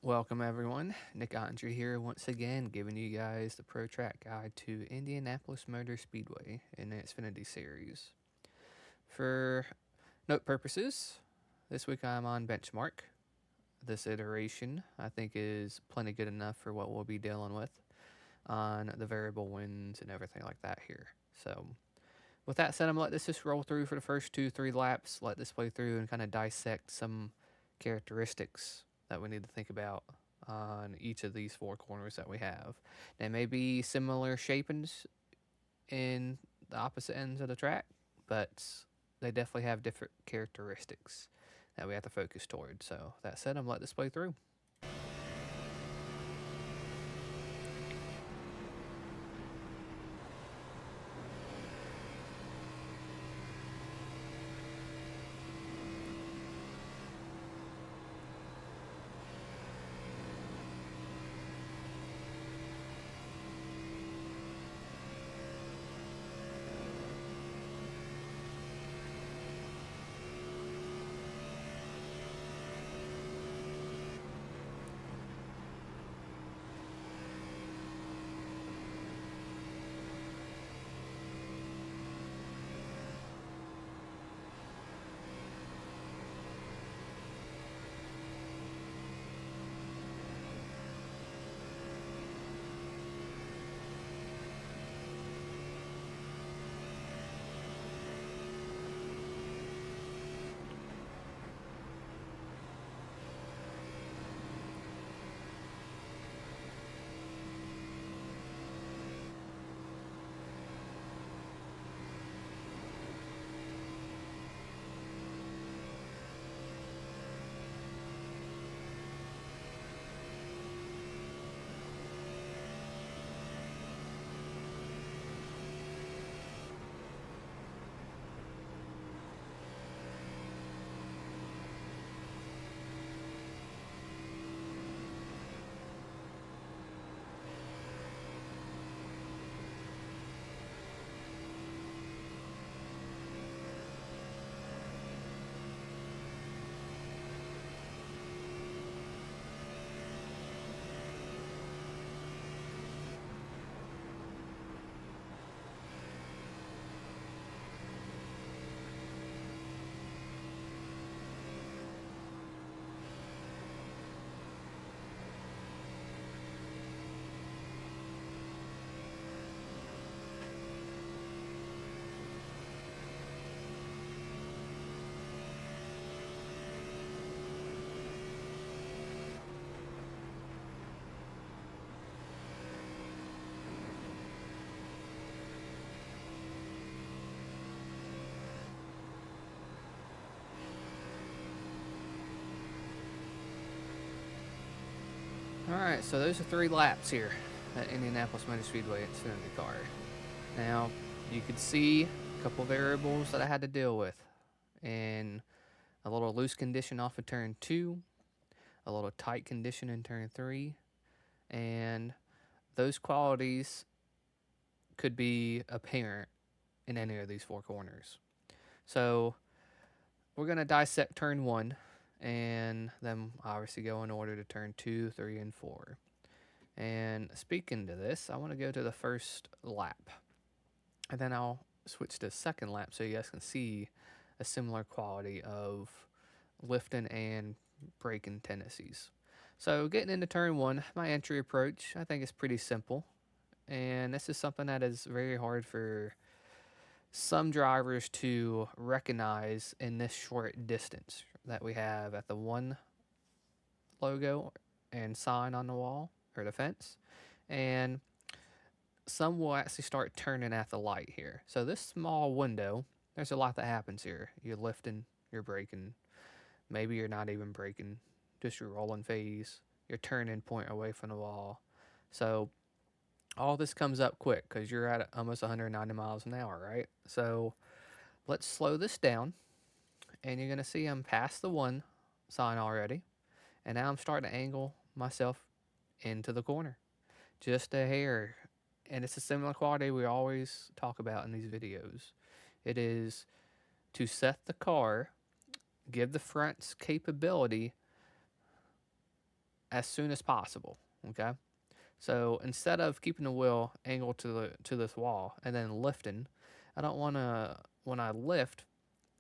Welcome everyone, Nick Ottinger here once again, giving you guys the Pro Track Guide to Indianapolis Motor Speedway in the Xfinity Series. For note purposes, this week I'm on benchmark. This iteration I think is plenty good enough for what we'll be dealing with on the variable wins and everything like that here. So with that said, I'm going to let this just roll through for the first 2-3 laps, let this play through and kind of dissect some characteristics that we need to think about on each of these four corners that we have. They may be similar shapings in the opposite ends of the track, but they definitely have different characteristics that we have to focus toward. So that said, I'm going to let this play through. Alright, so those are 3 laps here at Indianapolis Motor Speedway at Xfinity car. Now, you could see a couple variables that I had to deal with. And a little loose condition off of turn 2, a little tight condition in turn 3, and those qualities could be apparent in any of these four corners. So we're going to dissect turn 1 and then obviously go in order to turn 2, 3, and 4. And speaking to this, I want to go to the first lap. And then I'll switch to second lap so you guys can see a similar quality of lifting and braking tendencies. So getting into turn 1, my entry approach, I think is pretty simple. And this is something that is very hard for some drivers to recognize in this short distance that we have at the 1 logo and sign on the wall or the fence. And some will actually start turning at the light here. So this small window, there's a lot that happens here. You're lifting, you're braking, maybe you're not even braking, just your rolling phase, your turning point away from the wall. So all this comes up quick because you're at almost 190 miles an hour, right? So let's slow this down, and you're going to see I'm past the 1 sign already, and now I'm starting to angle myself into the corner, just a hair. And it's a similar quality we always talk about in these videos. It is to set the car, give the front's capability as soon as possible. Okay. So instead of keeping the wheel angled to this wall and then lifting, I don't want to. When I lift,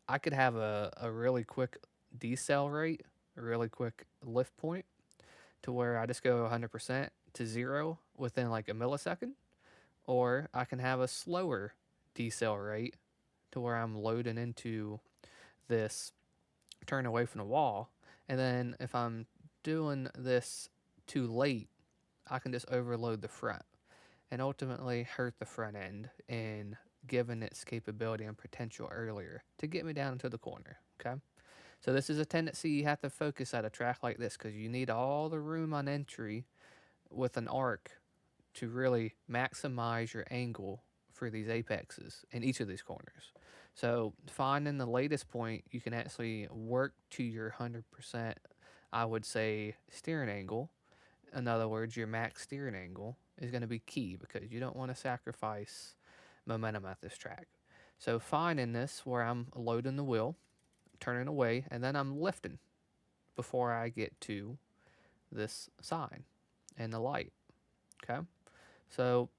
I could have a really quick decel rate, a really quick lift point, to where I just go 100% to zero within like a millisecond, or I can have a slower decel rate to where I'm loading into this turn away from the wall, and then if I'm doing this too late, I can just overload the front and ultimately hurt the front end and given its capability and potential earlier to get me down into the corner. Okay. So this is a tendency you have to focus at a track like this because you need all the room on entry with an arc to really maximize your angle for these apexes in each of these corners. So finding the latest point, you can actually work to your 100%, I would say, steering angle. In other words, your max steering angle is going to be key because you don't want to sacrifice momentum at this track. So finding this where I'm loading the wheel, turning away, and then I'm lifting before I get to this sign and the light. Okay. So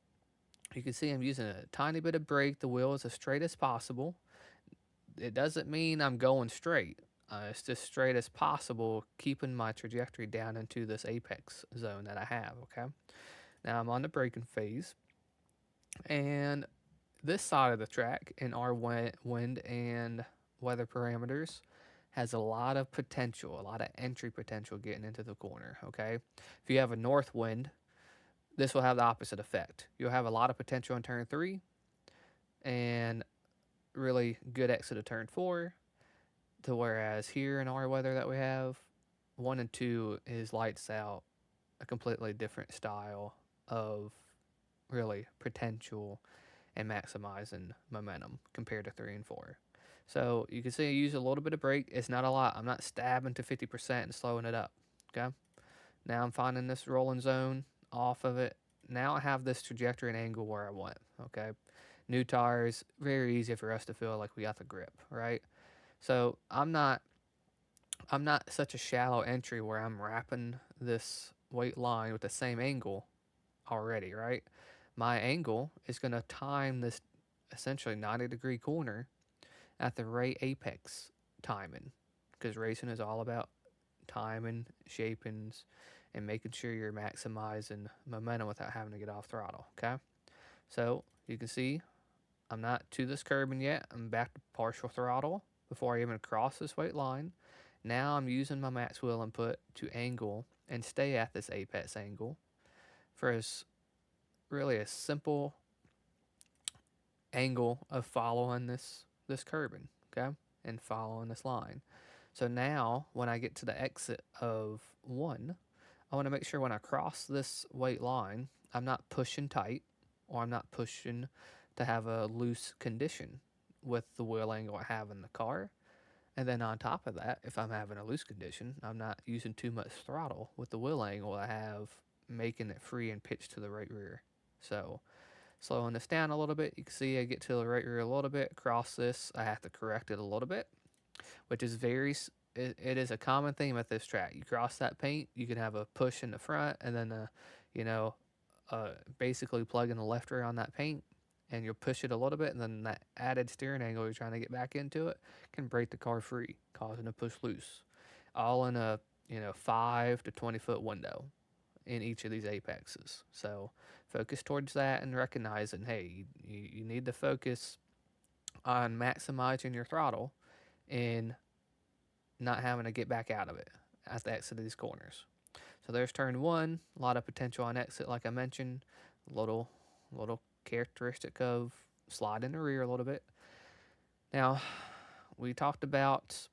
you can see I'm using a tiny bit of brake. The wheel is as straight as possible. It doesn't mean I'm going straight. It's just straight as possible, keeping my trajectory down into this apex zone that I have. Okay. Now I'm on the braking phase, and this side of the track in our wind and weather parameters has a lot of potential, a lot of entry potential getting into the corner. Okay. If you have a north wind, this will have the opposite effect. You'll have a lot of potential in turn 3 and really good exit of turn 4. To whereas here in our weather that we have, 1 and 2 is lights out, a completely different style of really potential and maximizing momentum compared to 3 and 4. So you can see I use a little bit of brake. It's not a lot. I'm not stabbing to 50% and slowing it up. Okay. Now I'm finding this rolling zone off of it. Now I have this trajectory and angle where I want. Okay. New tires, very easy for us to feel like we got the grip, right? So I'm not such a shallow entry where I'm wrapping this weight line with the same angle already, right? My angle is going to time this essentially 90-degree corner at the right apex timing because racing is all about timing, shapings, and making sure you're maximizing momentum without having to get off throttle. Okay. So you can see I'm not to this curbing yet. I'm back to partial throttle before I even cross this weight line. Now I'm using my max wheel input to angle and stay at this apex angle for as really a simple angle of following this curbing, okay, and following this line. So now when I get to the exit of 1, I want to make sure when I cross this weight line, I'm not pushing tight or I'm not pushing to have a loose condition with the wheel angle I have in the car. And then on top of that, if I'm having a loose condition, I'm not using too much throttle with the wheel angle I have, making it free and pitch to the right rear. So slowing this down a little bit, you can see I get to the right rear a little bit, cross this, I have to correct it a little bit, which is it is a common theme at this track. You cross that paint, you can have a push in the front, and then you know, basically plugging the left rear on that paint, and you'll push it a little bit, and then that added steering angle you're trying to get back into it can break the car free, causing a push loose, all in a 5 to 20 foot window in each of these apexes. So focus towards that and recognizing, hey, you need to focus on maximizing your throttle and not having to get back out of it at the exit of these corners. So there's turn 1, a lot of potential on exit, like I mentioned, little characteristic of slide in the rear a little bit. Now, we talked about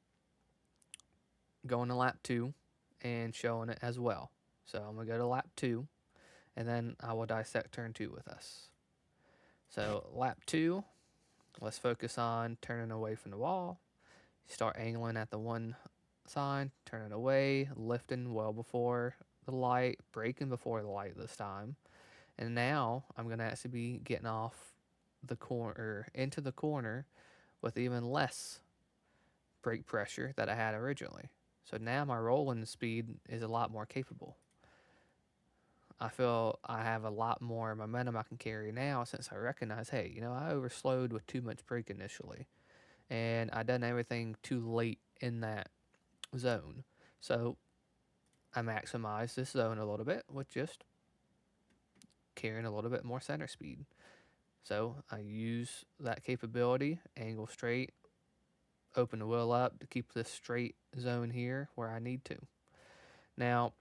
going to lap 2 and showing it as well. So I'm going to go to lap 2, and then I will dissect turn 2 with us. So lap 2, let's focus on turning away from the wall. Start angling at the 1 sign, turning away, lifting well before the light, braking before the light this time. And now I'm going to actually be getting off the corner, into the corner with even less brake pressure that I had originally. So now my rolling speed is a lot more capable. I feel I have a lot more momentum I can carry now since I recognize, hey, I overslowed with too much brake initially, and I done everything too late in that zone. So I maximize this zone a little bit with just carrying a little bit more center speed. So I use that capability, angle straight, open the wheel up to keep this straight zone here where I need to. Now,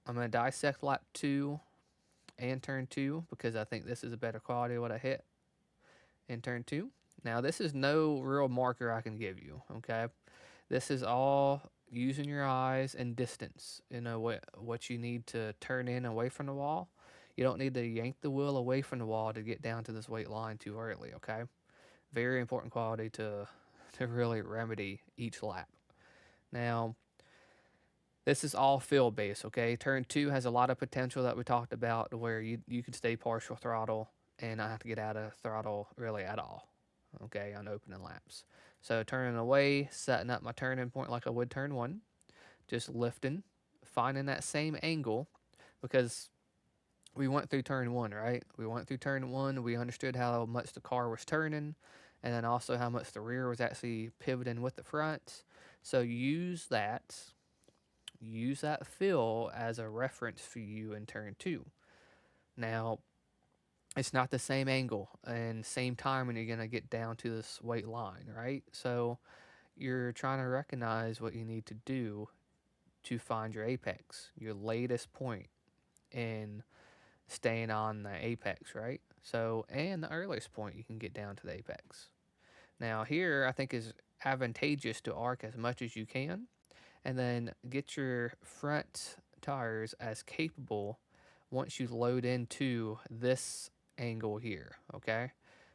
I'm going to dissect lap 2 and turn 2 because I think this is a better quality of what I hit in turn 2. Now, this is no real marker I can give you, okay? This is all using your eyes and distance. What you need to turn in away from the wall. You don't need to yank the wheel away from the wall to get down to this weight line too early, okay? Very important quality to really remedy each lap. Now, this is all field based, okay? Turn 2 has a lot of potential that we talked about where you could stay partial throttle and not have to get out of throttle really at all, okay, on opening laps. So turning away, setting up my turning point like I would turn 1, just lifting, finding that same angle because we went through turn 1, right? We went through turn 1, we understood how much the car was turning and then also how much the rear was actually pivoting with the front. So use that feel as a reference for you in turn 2. Now, it's not the same angle and same time when you're going to get down to this weight line, right? So you're trying to recognize what you need to do to find your apex, your latest point in staying on the apex, right? So, and the earliest point you can get down to the apex. Now, here I think is advantageous to arc as much as you can and then get your front tires as capable once you load into this angle here, okay?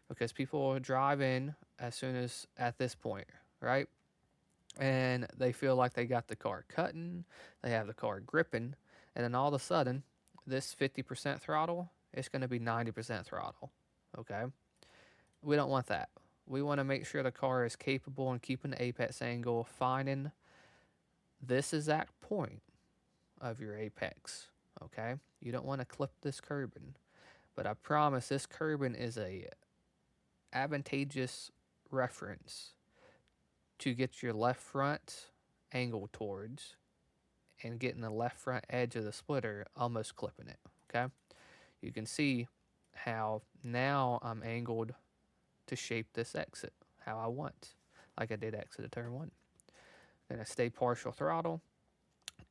Because people drive in as soon as at this point, right? And they feel like they got the car cutting, they have the car gripping, and then all of a sudden, this 50% throttle, it's going to be 90% throttle, okay? We don't want that. We want to make sure the car is capable in keeping the apex angle, finding this exact point of your apex, okay? You don't want to clip this curbing, but I promise this curbing is a advantageous reference to get your left front angle towards and getting the left front edge of the splitter almost clipping it, okay? You can see how now I'm angled to shape this exit how I want, like I did exit at turn 1. Gonna stay partial throttle,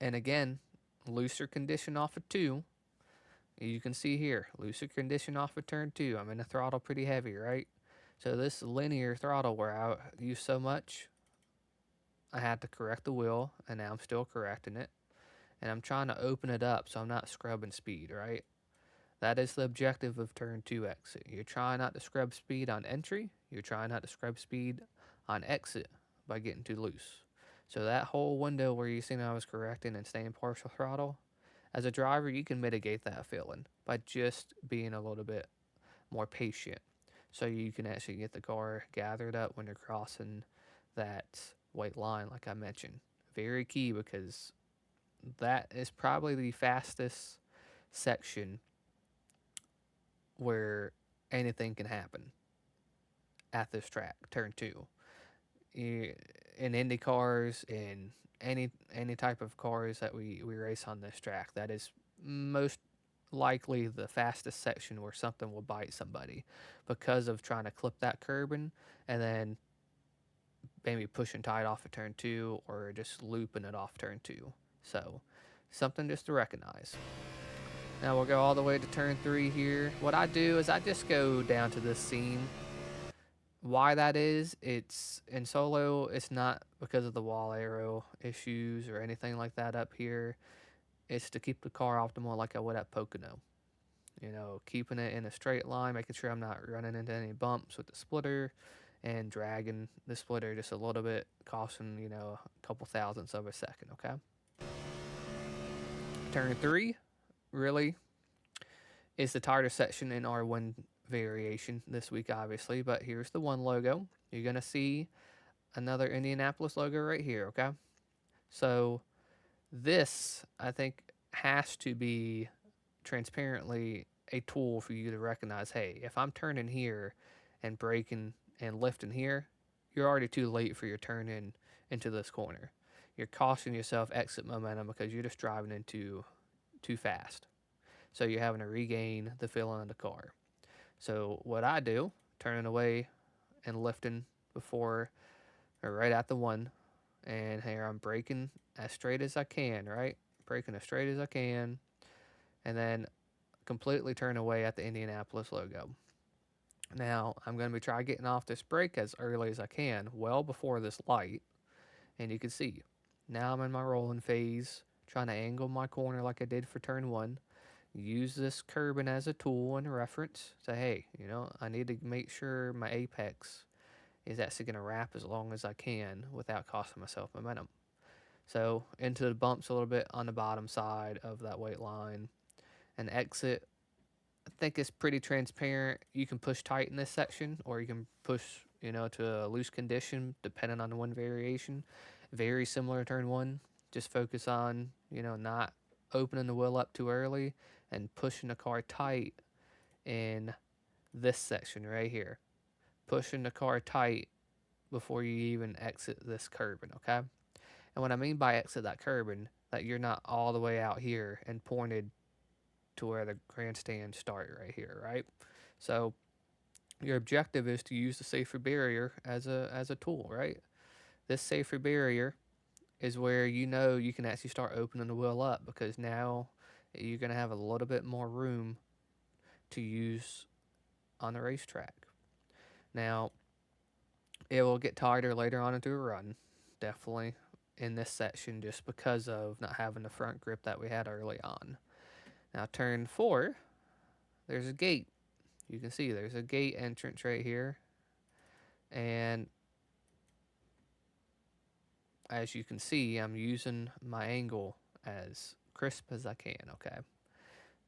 and again, looser condition off of 2. You can see here, looser condition off of turn 2. I'm in the throttle pretty heavy, right? So this linear throttle where I use so much, I had to correct the wheel, and now I'm still correcting it. And I'm trying to open it up so I'm not scrubbing speed, right? That is the objective of turn 2 exit. You're trying not to scrub speed on entry. You're trying not to scrub speed on exit by getting too loose. So that whole window where you seen I was correcting and staying partial throttle, as a driver, you can mitigate that feeling by just being a little bit more patient. So you can actually get the car gathered up when you're crossing that white line, like I mentioned. Very key because that is probably the fastest section where anything can happen at this track, turn 2. In Indy cars, in any type of cars that we race on this track, that is most likely the fastest section where something will bite somebody because of trying to clip that curbing and then maybe pushing tight off of turn 2 or just looping it off turn 2. So something just to recognize. Now we'll go all the way to turn 3 here. What I do is I just go down to this seam. Why that is, it's in solo, it's not because of the wall arrow issues or anything like that up here. It's to keep the car optimal like I would at Pocono. Keeping it in a straight line, making sure I'm not running into any bumps with the splitter and dragging the splitter just a little bit, costing, a couple thousandths of a second, okay? Turn 3, really, is the tighter section in our one variation this week, obviously, but here's the one logo. You're going to see another Indianapolis logo right here, okay? So this, I think, has to be transparently a tool for you to recognize, hey, if I'm turning here and braking and lifting here, you're already too late for your turn in into this corner. You're costing yourself exit momentum because you're just driving into too fast. So you're having to regain the feeling of the car. So what I do, turning away and lifting before or right at the one, and here I'm braking as straight as I can, right? Braking as straight as I can, and then completely turn away at the Indianapolis logo. Now I'm going to be trying getting off this brake as early as I can, well before this light, and you can see now I'm in my rolling phase, trying to angle my corner like I did for turn one. Use this curbing as a tool and a reference. Say, hey, I need to make sure my apex is actually going to wrap as long as I can without costing myself momentum. So into the bumps a little bit on the bottom side of that white line. And exit, I think it's pretty transparent. You can push tight in this section, or you can push, to a loose condition, depending on the one variation. Very similar to turn one. Just focus on, not opening the wheel up too early and pushing the car tight in this section right here. Pushing the car tight before you even exit this curbing, okay? And what I mean by exit that curbing, that you're not all the way out here and pointed to where the grandstands start right here, right? So your objective is to use the safer barrier as a tool, right? This safer barrier is where you can actually start opening the wheel up, because now you're going to have a little bit more room to use on the racetrack. Now, it will get tighter later on into a run, definitely in this section, just because of not having the front grip that we had early on. Now, turn 4, there's a gate. You can see there's a gate entrance right here. And as you can see, I'm using my angle as crisp as I can, okay?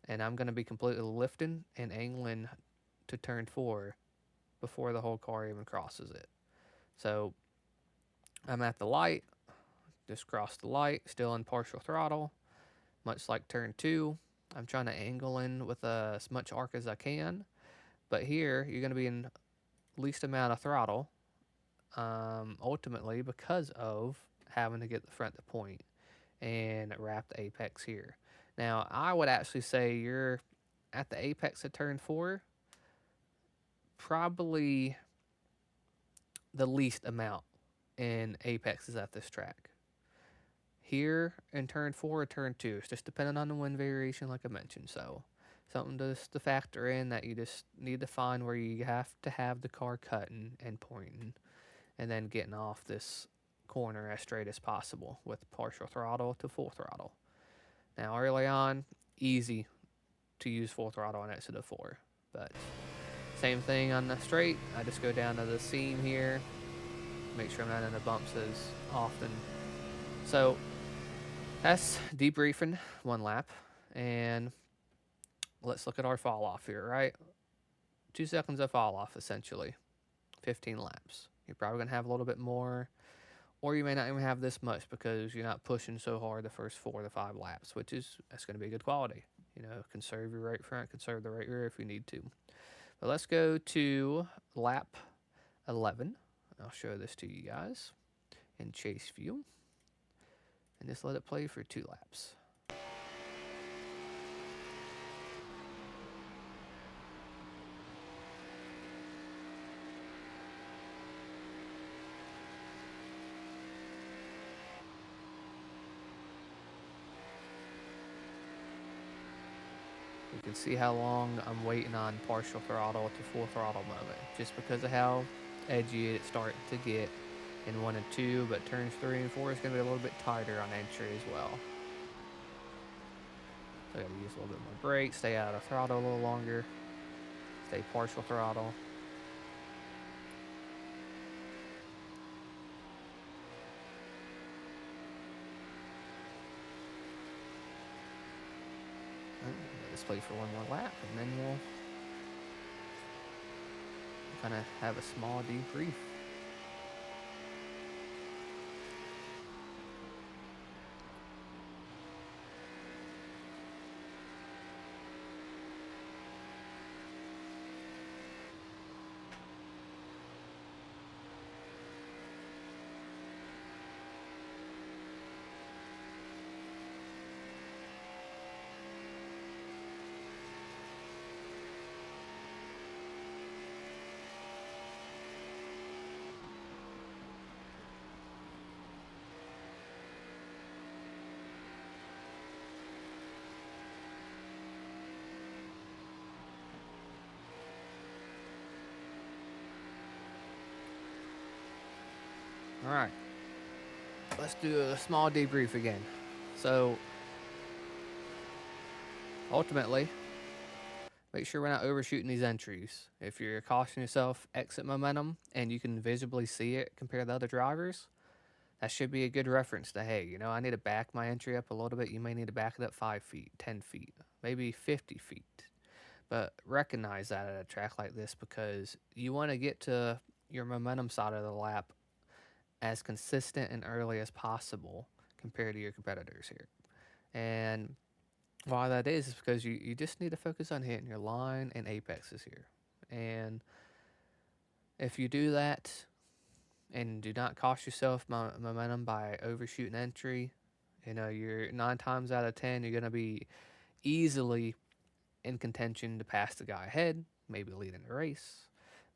And I'm going to be completely lifting and angling to turn 4 before the whole car even crosses it. So I'm at the light, just crossed the light, still in partial throttle, much like turn 2. I'm trying to angle in with as much arc as I can, but here you're going to be in least amount of throttle, ultimately because of having to get the front to point and wrap the apex here. Now, I would actually say you're at the apex of turn 4, probably the least amount in apexes at this track. Here in turn 4 or turn 2, it's just depending on the wind variation, like I mentioned. So something just to factor in, that you just need to find where you have to have the car cutting and pointing, and then getting off this corner as straight as possible with partial throttle to full throttle. Now, early on, easy to use full throttle on exit of 4, but same thing on the straight. I just go down to the seam here, make sure I'm not in the bumps as often. So that's debriefing one lap, and let's look at our fall off here, right? 2 seconds of fall off, essentially, 15 laps. You're probably going to have a little bit more, or you may not even have this much because you're not pushing so hard the first 4 to 5 laps, that's going to be good quality. Conserve your right front, conserve the right rear if you need to. But let's go to lap 11. I'll show this to you guys in chase view, and just let it play for 2 laps. You can see how long I'm waiting on partial throttle to full throttle moment, just because of how edgy it's starting to get in 1 and 2, but turns 3 and 4 is going to be a little bit tighter on entry as well. So I got to use a little bit more brake, stay out of throttle a little longer, stay partial throttle. Let's play for 1 more lap, and then we'll kind of have a small debrief. All right, let's do a small debrief again. So, ultimately, make sure we're not overshooting these entries. If you're costing yourself exit momentum and you can visibly see it compared to other drivers, that should be a good reference to, hey, I need to back my entry up a little bit. You may need to back it up 5 feet, 10 feet, maybe 50 feet. But recognize that at a track like this because you want to get to your momentum side of the lap as consistent and early as possible compared to your competitors here. And why that is because you just need to focus on hitting your line and apexes here. And if you do that and do not cost yourself momentum by overshooting entry, you're 9 times out of 10, you're going to be easily in contention to pass the guy ahead, maybe leading the race,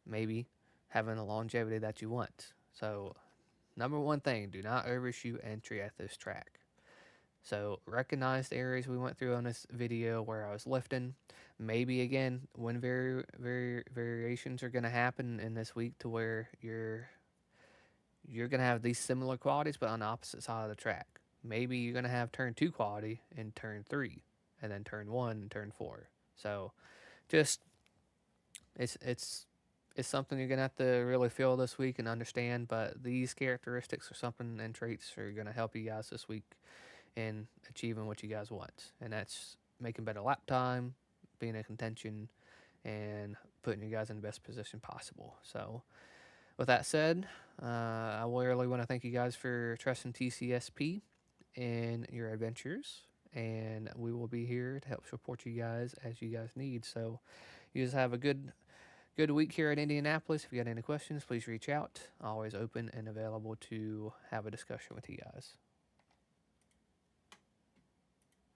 maybe having the longevity that you want. So, number one thing, do not overshoot entry at this track. So recognize the areas we went through on this video where I was lifting. Maybe again, when variations are going to happen in this week to where you're going to have these similar qualities but on the opposite side of the track. Maybe you're going to have turn 2 quality in turn 3 and then turn 1 and turn 4. So just it's something you're going to have to really feel this week and understand, but these characteristics are something and traits are going to help you guys this week in achieving what you guys want. And that's making better lap time, being in contention, and putting you guys in the best position possible. So, with that said, I really want to thank you guys for trusting TCSP in your adventures. And we will be here to help support you guys as you guys need. So, you guys have a good week here at Indianapolis. If you got any questions, please reach out. Always open and available to have a discussion with you guys.